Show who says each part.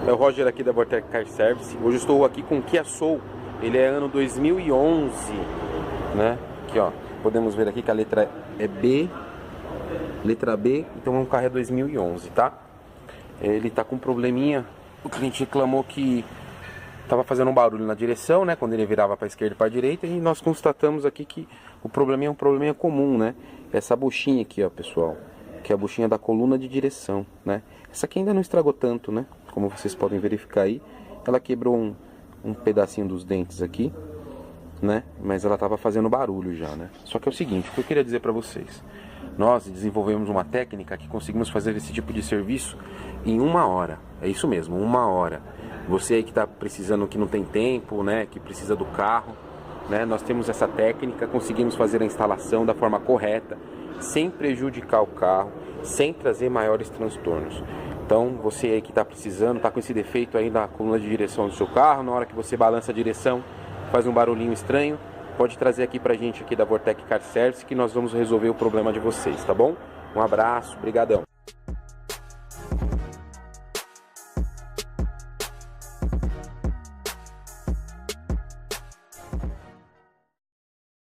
Speaker 1: É o Roger aqui da Vortec Car Service. Hoje eu estou aqui com o Kia Soul. Ele é ano 2011, né? Aqui, ó. Podemos ver aqui que a letra é B. Letra B, então o carro é 2011, tá? Ele tá com um probleminha. O cliente reclamou que tava fazendo um barulho na direção, né? Quando ele virava para esquerda e para direita. E nós constatamos aqui que o probleminha é um probleminha comum, né? Essa buchinha aqui, ó, pessoal. Que é a buchinha da coluna de direção, né? Essa aqui ainda não estragou tanto, né? Como vocês podem verificar aí. Ela quebrou um pedacinho dos dentes aqui, né? Mas ela tava fazendo barulho já, né? Só que é o seguinte, o que eu queria dizer para vocês. Nós desenvolvemos uma técnica que conseguimos fazer esse tipo de serviço em 1 hora. É isso mesmo, 1 hora. Você aí que está precisando, que não tem tempo, né? Que precisa do carro, né? Nós temos essa técnica, conseguimos fazer a instalação da forma correta, sem prejudicar o carro, sem trazer maiores transtornos. Então, você aí que está precisando, está com esse defeito aí na coluna de direção do seu carro, na hora que você balança a direção, faz um barulhinho estranho, pode trazer aqui pra gente aqui da Vortec Car Service que nós vamos resolver o problema de vocês, tá bom? Um abraço, brigadão.